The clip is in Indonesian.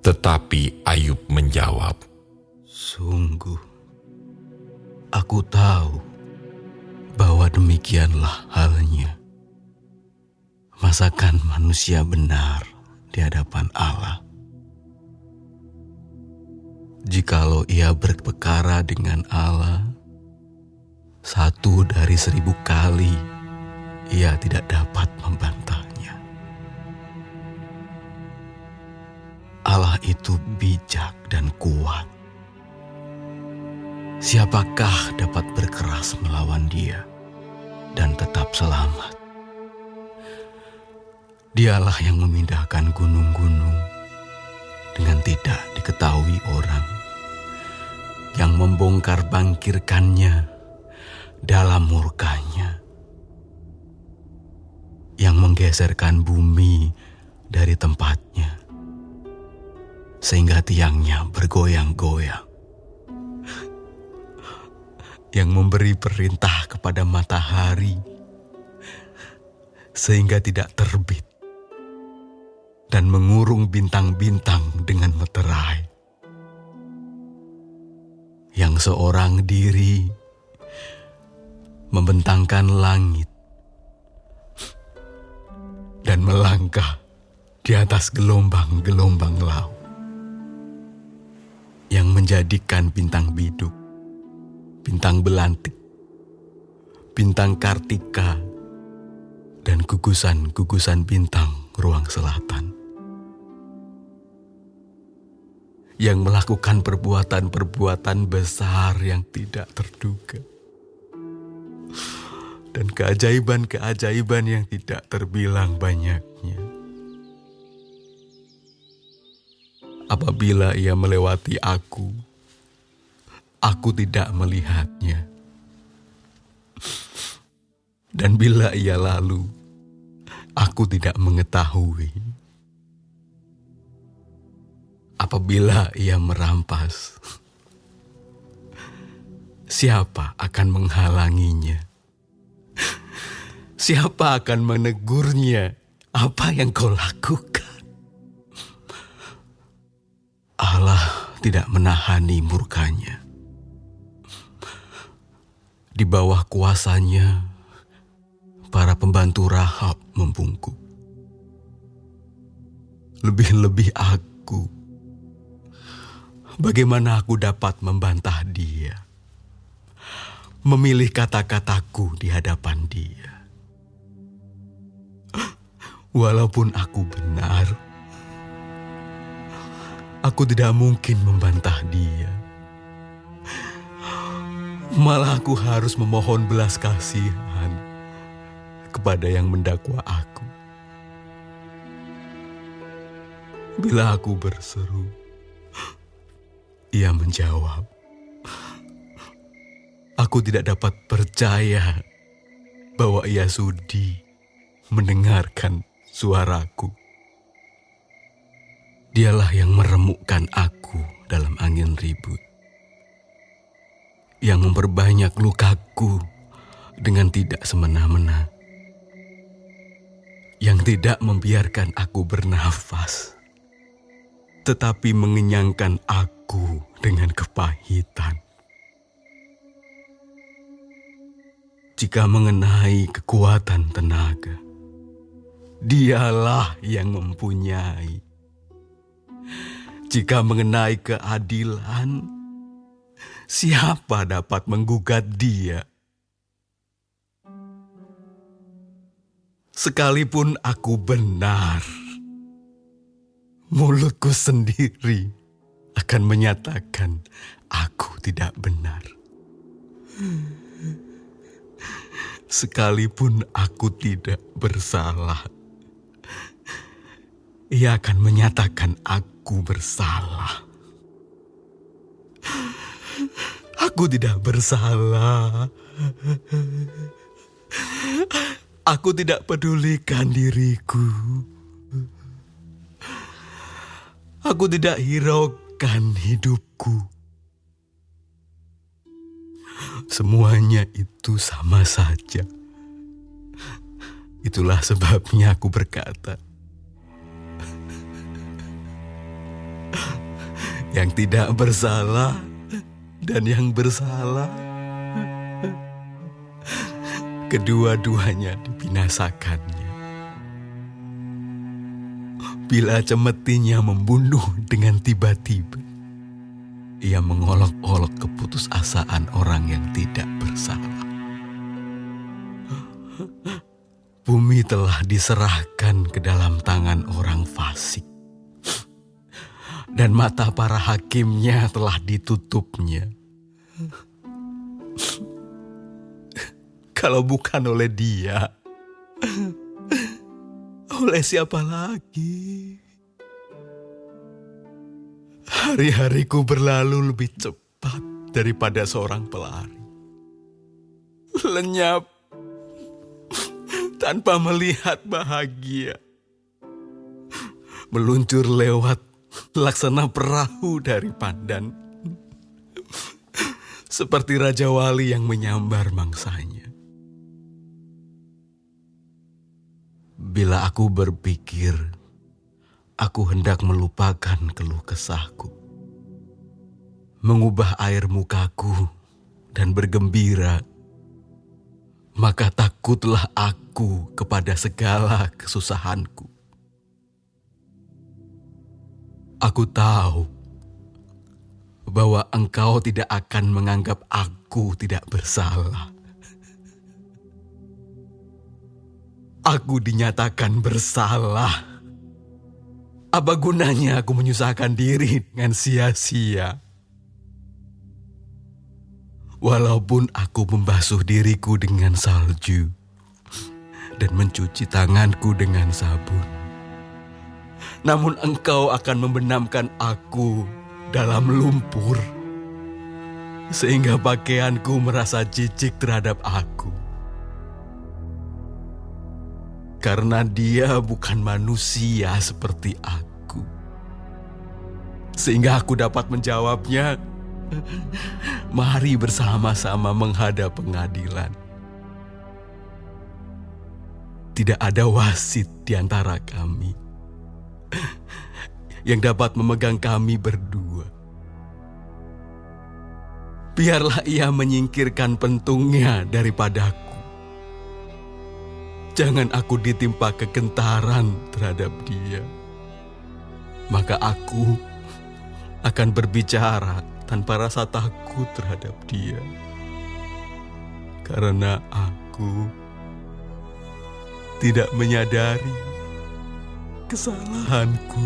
Tetapi Ayub menjawab, "Sungguh, aku tahu bahwa demikianlah halnya. Masakan manusia benar di hadapan Allah? Jikalau ia berperkara dengan Allah, 1 dari 1000 kali ia tidak dapat membantahnya. Allah itu bijak dan kuat. Siapakah dapat berkeras melawan Dia dan tetap selamat? Dialah yang memindahkan gunung-gunung dengan tidak diketahui orang, yang membongkar bangkirkannya dalam murkanya, yang menggeserkan bumi dari tempatnya, sehingga tiangnya bergoyang-goyang, yang memberi perintah kepada matahari, sehingga tidak terbit, dan mengurung bintang-bintang dengan meterai, yang seorang diri membentangkan langit dan melangkah di atas gelombang-gelombang laut, yang menjadikan bintang biduk, bintang belantik, bintang kartika, dan gugusan-gugusan bintang ruang selatan, yang melakukan perbuatan-perbuatan besar yang tidak terduga, dan keajaiban-keajaiban yang tidak terbilang banyaknya. Apabila ia melewati aku tidak melihatnya. Dan bila ia lalu, aku tidak mengetahui. Apabila ia merampas, siapa akan menghalanginya? Siapa akan menegurnya? Apa yang kau lakukan? Allah tidak menahani murkanya. Di bawah kuasanya, para pembantu Rahab membungkuk. Lebih-lebih aku, bagaimana aku dapat membantah dia, memilih kata-kataku di hadapan dia? Walaupun aku benar, aku tidak mungkin membantah dia. Malah aku harus memohon belas kasihan kepada yang mendakwa aku. Bila aku berseru, ia menjawab. Aku tidak dapat percaya bahwa ia sudi mendengarkan suaraku. Dialah yang meremukkan aku dalam angin ribut, yang memperbanyak lukaku dengan tidak semena-mena, yang tidak membiarkan aku bernafas, tetapi mengenyangkan aku dengan kepahitan. Jika mengenai kekuatan tenaga, dialah yang mempunyai. Jika mengenai keadilan, siapa dapat menggugat dia? Sekalipun aku benar, mulutku sendiri akan menyatakan aku tidak benar. Sekalipun aku tidak bersalah, ia akan menyatakan aku bersalah. Aku tidak bersalah. Aku tidak pedulikan diriku. Aku tidak hiraukan hidupku. Semuanya itu sama saja. Itulah sebabnya aku berkata, yang tidak bersalah dan yang bersalah, kedua-duanya dibinasakannya. Bila cemetinya membunuh dengan tiba-tiba, ia mengolok-olok keputusasaan orang yang tidak bersalah. Bumi telah diserahkan ke dalam tangan orang fasik, dan mata para hakimnya telah ditutupnya. Kalau bukan oleh dia, oleh siapa lagi? Hari-hariku berlalu lebih cepat daripada seorang pelari. Lenyap tanpa melihat bahagia. Meluncur lewat laksana perahu dari Pandan. Seperti Raja Wali yang menyambar mangsanya. Bila aku berpikir, aku hendak melupakan keluh kesahku, mengubah air mukaku dan bergembira, maka takutlah aku kepada segala kesusahanku. Aku tahu bahwa engkau tidak akan menganggap aku tidak bersalah. Aku dinyatakan bersalah. Apa gunanya aku menyusahkan diri dengan sia-sia? Walaupun aku membasuh diriku dengan salju dan mencuci tanganku dengan sabun, namun engkau akan membenamkan aku dalam lumpur, sehingga pakaianku merasa jijik terhadap aku. Karena dia bukan manusia seperti aku, sehingga aku dapat menjawabnya, mari bersama-sama menghadap pengadilan. Tidak ada wasit di antara kami yang dapat memegang kami berdua. Biarlah ia menyingkirkan pentungnya daripadaku. Jangan aku ditimpa kegentaran terhadap dia. Maka aku akan berbicara tanpa rasa takut terhadap dia. Karena aku tidak menyadari kesalahanku.